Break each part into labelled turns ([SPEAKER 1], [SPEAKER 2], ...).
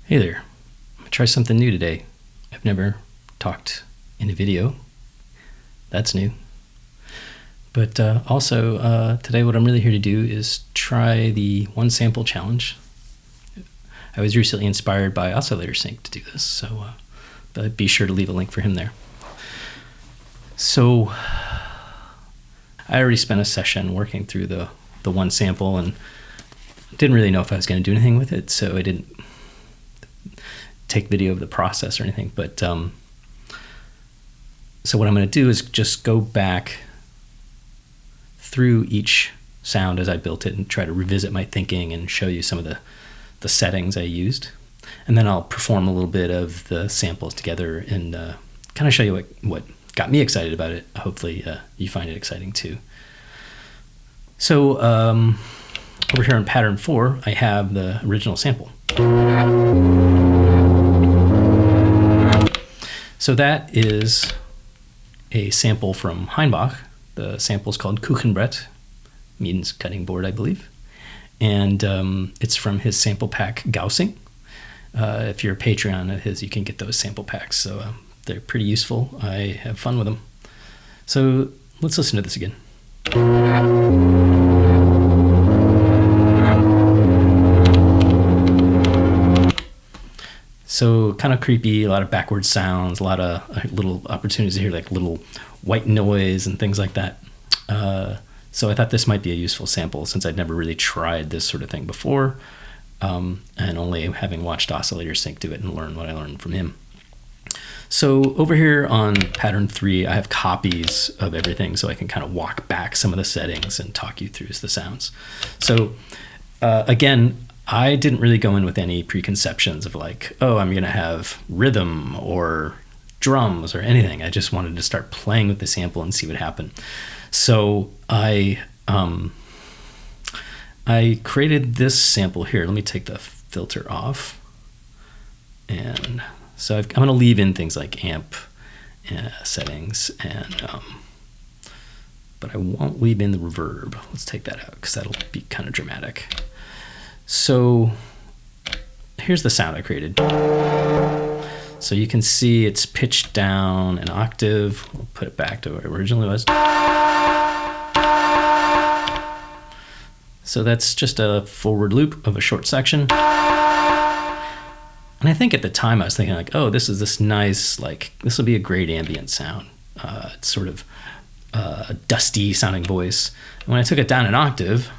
[SPEAKER 1] Hey there, I'm gonna try something new today. I've never talked in a video. That's new. But also today what I'm really here to do is try the one sample challenge. I was recently inspired by Oscillator Sync to do this, so be sure to leave a link for him there. So I already spent a session working through the one sample and didn't really know if I was going to do anything with it, so I didn't take video of the process or anything. But so what I'm going to do is just go back through each sound as I built it and try to revisit my thinking and show you some of the settings I used. And then I'll perform a little bit of the samples together and kind of show you what got me excited about it. Hopefully you find it exciting too. So over here on pattern 4, I have the original sample. So that is a sample from Heinbach. The sample is called Kuchenbrett, means cutting board, I believe. And it's from his sample pack Gaussing. If you're a Patreon of his, you can get those sample packs. So they're pretty useful. I have fun with them. So let's listen to this again. So kind of creepy, a lot of backwards sounds, a lot of little opportunities to hear like little white noise and things like that. So I thought this might be a useful sample since I'd never really tried this sort of thing before, and only having watched Oscillator Sync do it and learn what I learned from him. So over here on pattern 3, I have copies of everything so I can kind of walk back some of the settings and talk you through the sounds. So again, I didn't really go in with any preconceptions of like, oh, I'm going to have rhythm or drums or anything. I just wanted to start playing with the sample and see what happened. So I created this sample here. Let me take the filter off. And so I'm going to leave in things like amp settings, and but I won't leave in the reverb. Let's take that out because that'll be kind of dramatic. So here's the sound I created. So you can see it's pitched down an octave. We'll put it back to where it originally was. So that's just a forward loop of a short section. And I think at the time I was thinking like, oh, this is this nice, like, this will be a great ambient sound. It's sort of a dusty sounding voice. And when I took it down an octave,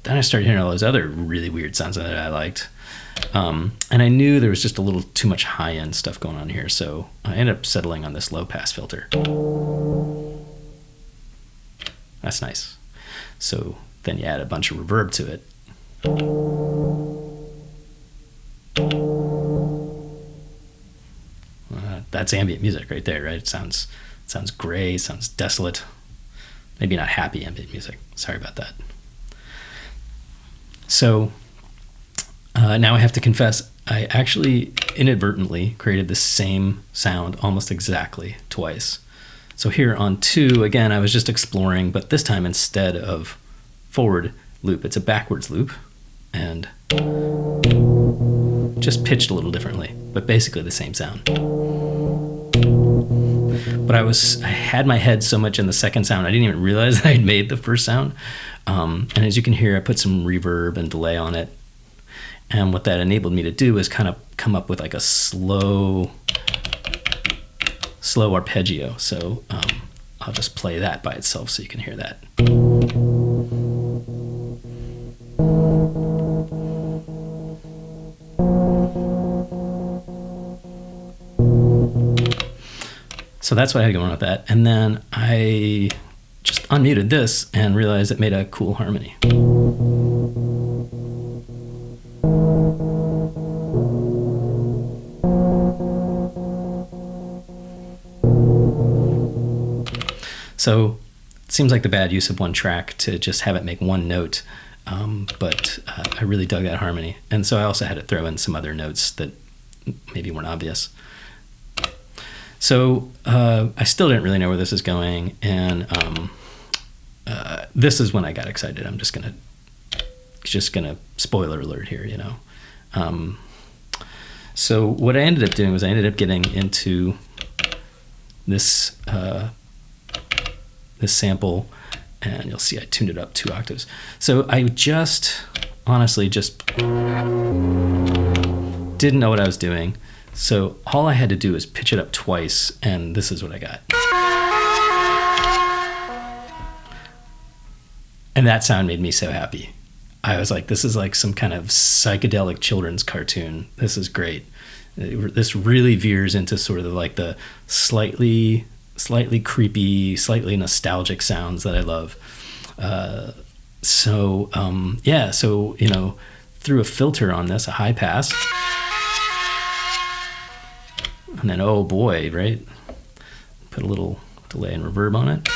[SPEAKER 1] then I started hearing all those other really weird sounds that I liked. And I knew there was just a little too much high-end stuff going on here, so I ended up settling on this low-pass filter. That's nice. So then you add a bunch of reverb to it. That's ambient music right there, right? It sounds gray, sounds desolate. Maybe not happy ambient music. Sorry about that. So now I have to confess, I actually inadvertently created the same sound almost exactly twice. So here on 2, again, I was just exploring, but this time instead of forward loop, it's a backwards loop, and just pitched a little differently, but basically the same sound. But I had my head so much in the second sound, I didn't even realize that I'd made the first sound. And as you can hear, I put some reverb and delay on it. And what that enabled me to do is kind of come up with like a slow arpeggio. So I'll just play that by itself so you can hear that. So that's what I had going on with that. And then I just unmuted this and realized it made a cool harmony. So it seems like the bad use of one track to just have it make one note, but I really dug that harmony. And so I also had to throw in some other notes that maybe weren't obvious. So I still didn't really know where this is going, and this is when I got excited. I'm just going to just gonna spoiler alert here, So what I ended up doing was I ended up getting into this this sample, and you'll see I tuned it up 2 octaves. So I honestly just didn't know what I was doing. So all I had to do was pitch it up twice, and this is what I got. And that sound made me so happy. I was like, this is like some kind of psychedelic children's cartoon. This is great. This really veers into sort of like the slightly creepy, slightly nostalgic sounds that I love. So through a filter on this, a high pass, and then, oh boy, right? Put a little delay and reverb on it.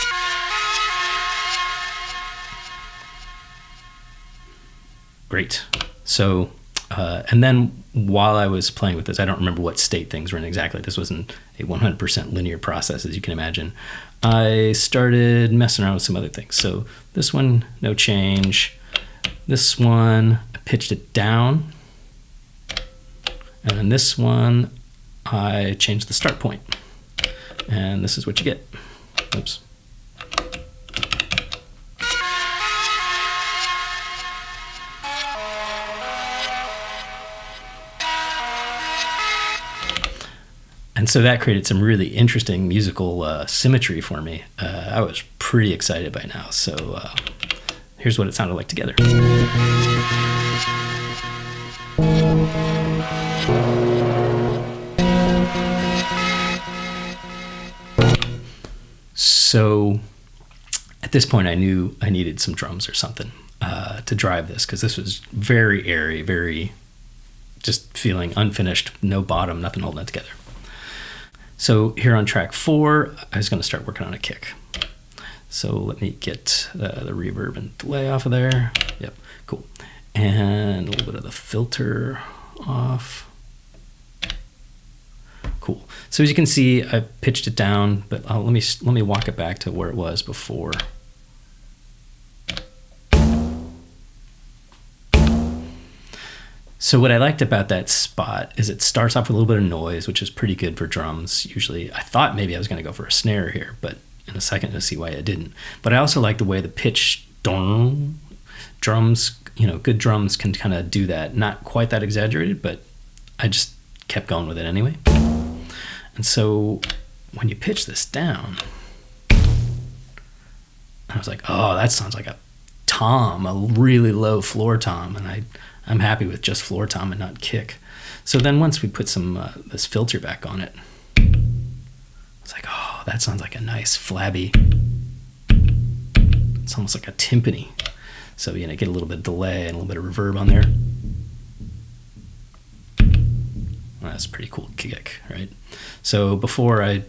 [SPEAKER 1] Great. So, and then while I was playing with this, I don't remember what state things were in exactly. This wasn't a 100% linear process, as you can imagine. I started messing around with some other things. So this one, no change. This one, I pitched it down. And then this one, I changed the start point. And this is what you get. Oops. And so that created some really interesting musical symmetry for me. I was pretty excited by now. So here's what it sounded like together. So at this point, I knew I needed some drums or something to drive this, because this was very airy, very just feeling unfinished, no bottom, nothing holding it together. So here on track 4, I was going to start working on a kick. So let me get the reverb and delay off of there. Yep, cool. And a little bit of the filter off. Cool. So as you can see, I pitched it down, but let me walk it back to where it was before. So what I liked about that spot is it starts off with a little bit of noise, which is pretty good for drums. Usually, I thought maybe I was going to go for a snare here, but in a second you'll see why I didn't. But I also like the way the pitch drums, good drums can kind of do that. Not quite that exaggerated, but I just kept going with it anyway. And so when you pitch this down, I was like, oh, that sounds like a tom, a really low floor tom, and I'm happy with just floor tom and not kick. So then once we put some this filter back on it, I was like, oh, that sounds like a nice flabby, it's almost like a timpani. So get a little bit of delay and a little bit of reverb on there. Well, that's a pretty cool kick, right? So before I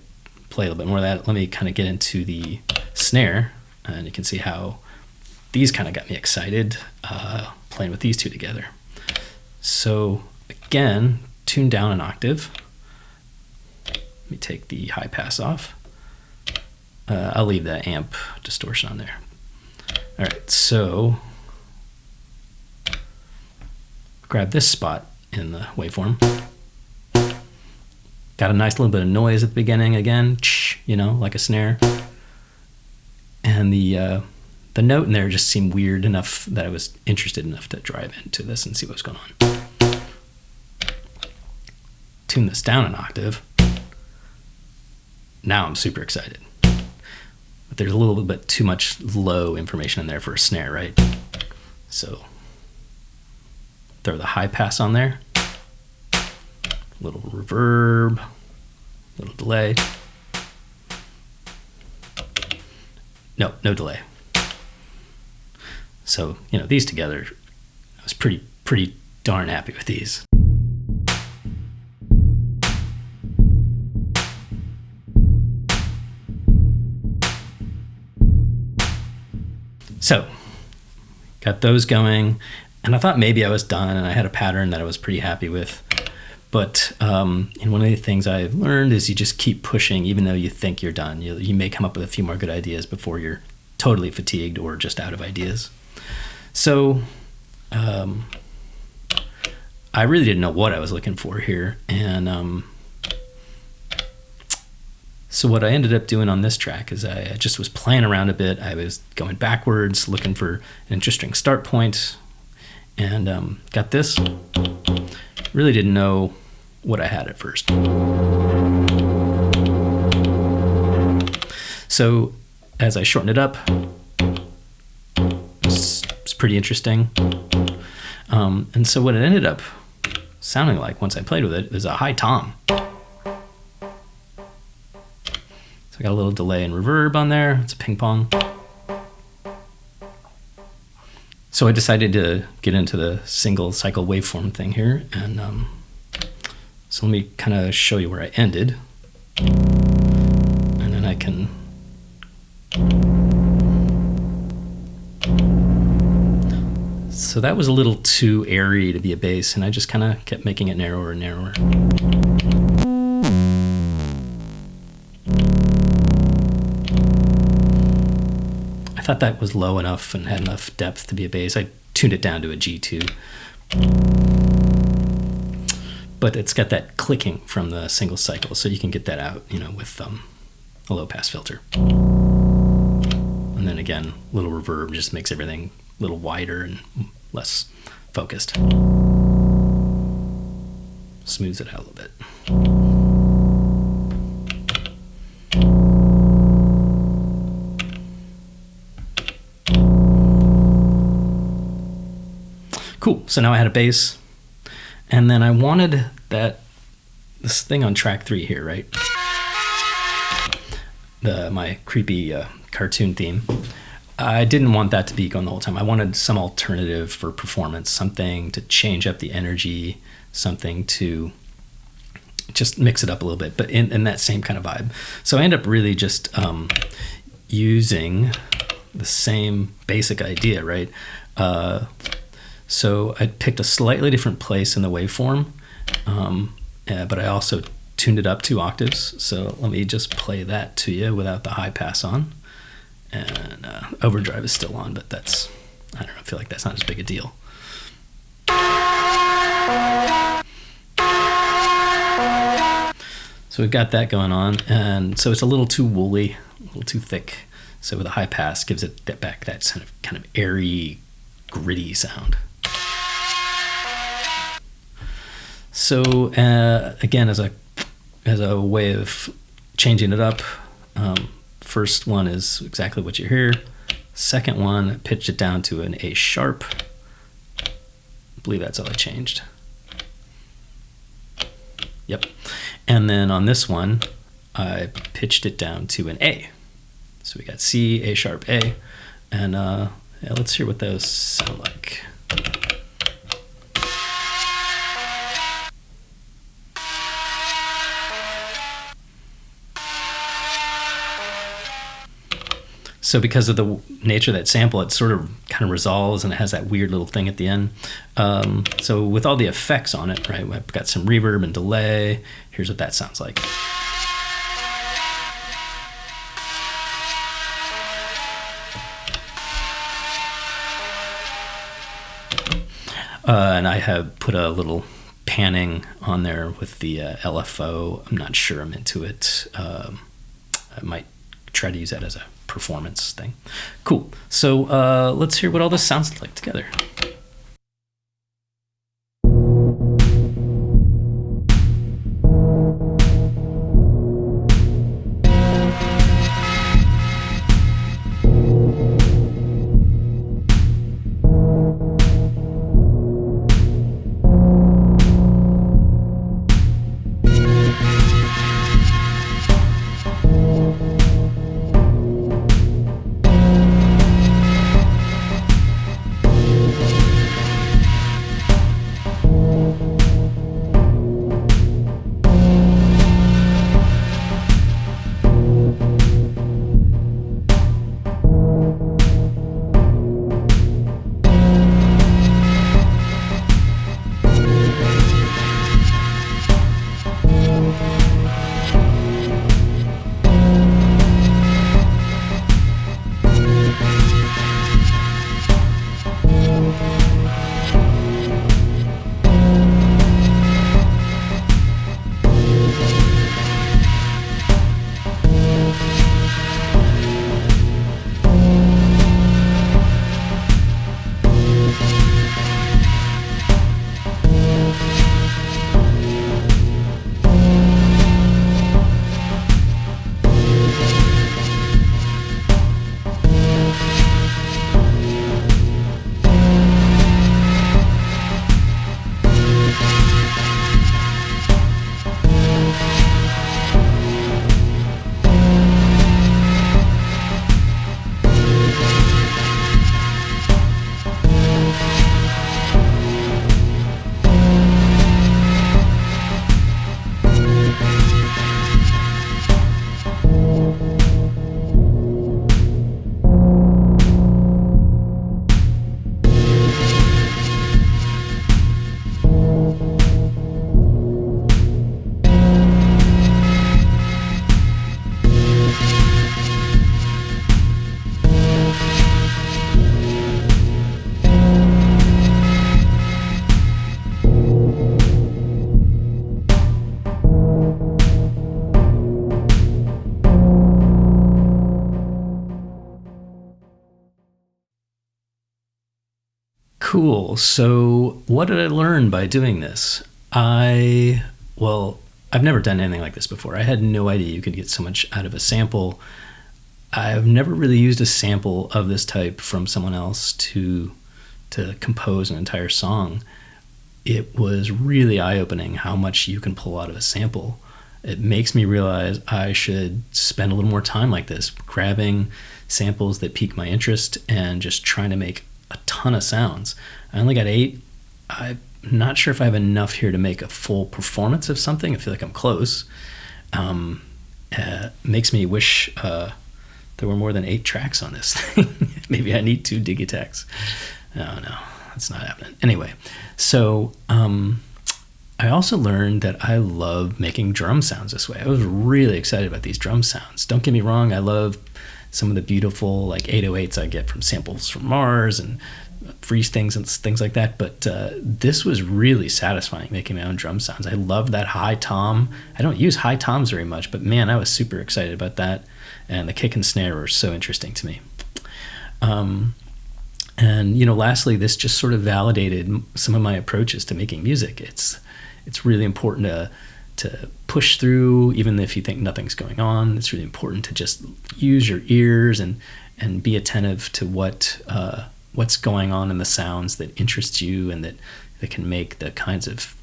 [SPEAKER 1] play a little bit more of that, let me kind of get into the snare, and you can see how these kind of got me excited playing with these two together. So again, tune down an octave. Let me take the high pass off. I'll leave that amp distortion on there. All right, so grab this spot in the waveform. Got a nice little bit of noise at the beginning again, like a snare. And the note in there just seemed weird enough that I was interested enough to drive into this and see what was going on. Tune this down an octave. Now I'm super excited. But there's a little bit too much low information in there for a snare, right? So throw the high pass on there. Little reverb, little delay. No delay. So, these together, I was pretty darn happy with these. So, got those going, and I thought maybe I was done, and I had a pattern that I was pretty happy with. But one of the things I've learned is you just keep pushing, even though you think you're done. You may come up with a few more good ideas before you're totally fatigued or just out of ideas. So I really didn't know what I was looking for here. And so what I ended up doing on this track is I just was playing around a bit. I was going backwards, looking for an interesting start point, and got this. Really didn't know what I had at first. So as I shorten it up, it's pretty interesting. And so what it ended up sounding like once I played with it is a high tom. So I got a little delay and reverb on there. It's a ping pong. So I decided to get into the single cycle waveform thing here. And so let me kind of show you where I ended. And then I can... So that was a little too airy to be a bass, and I just kind of kept making it narrower and narrower. I thought that was low enough and had enough depth to be a bass. I tuned it down to a G2. But it's got that clicking from the single cycle, so you can get that out, with a low pass filter. And then again, a little reverb just makes everything a little wider and less focused. Smooths it out a little bit. Cool, so now I had a bass, and then I wanted this thing on track 3 here, right? My creepy cartoon theme. I didn't want that to be going the whole time. I wanted some alternative for performance, something to change up the energy, something to just mix it up a little bit, but in that same kind of vibe. So I end up really just using the same basic idea, right? So I picked a slightly different place in the waveform, but I also tuned it up 2 octaves. So let me just play that to you without the high pass on. And overdrive is still on, but I don't know, I feel like that's not as big a deal. So we've got that going on, and so it's a little too woolly, a little too thick. So with a high pass gives it that kind of airy, gritty sound. So again, as a way of changing it up, first one is exactly what you hear. Second one, I pitched it down to an A sharp. I believe that's all I changed. Yep. And then on this one, I pitched it down to an A. So we got C, A sharp, A. And let's hear what those sound like. So because of the nature of that sample, it sort of kind of resolves and it has that weird little thing at the end. So with all the effects on it, right, I've got some reverb and delay. Here's what that sounds like. And I have put a little panning on there with the LFO. I'm not sure I'm into it. I might try to use that as a performance thing. Cool. So let's hear what all this sounds like together. Cool. So what did I learn by doing this? Well, I've never done anything like this before. I had no idea you could get so much out of a sample. I've never really used a sample of this type from someone else to compose an entire song. It was really eye-opening how much you can pull out of a sample. It makes me realize I should spend a little more time like this, grabbing samples that pique my interest and just trying to make a ton of sounds. I only got 8. I'm not sure if I have enough here to make a full performance of something. I feel like I'm close. Makes me wish there were more than 8 tracks on this thing. Maybe I need 2 Digitakts. No, that's not happening. Anyway, so I also learned that I love making drum sounds this way. I was really excited about these drum sounds. Don't get me wrong, I love some of the beautiful like 808s I get from samples from Mars and freeze things and things like that, but this was really satisfying, making my own drum sounds. I love that high tom. I don't use high toms very much, but man, I was super excited about that, and the kick and snare were so interesting to me. And lastly, this just sort of validated some of my approaches to making music. It's really important to push through, even if you think nothing's going on. It's really important to just use your ears and be attentive to what's going on in the sounds that interest you and that can make the kinds of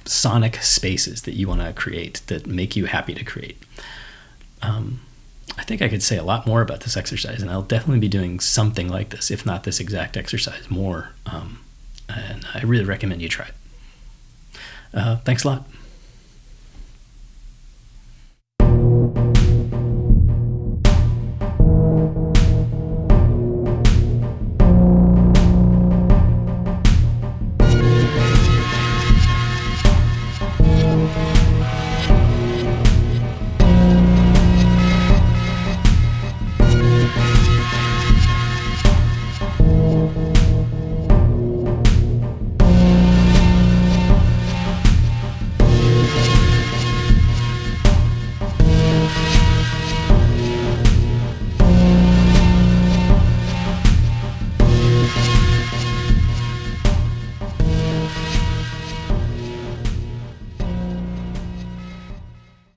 [SPEAKER 1] sonic spaces that you want to create, that make you happy to create. I think I could say a lot more about this exercise, and I'll definitely be doing something like this, if not this exact exercise, more. And I really recommend you try it. Thanks a lot.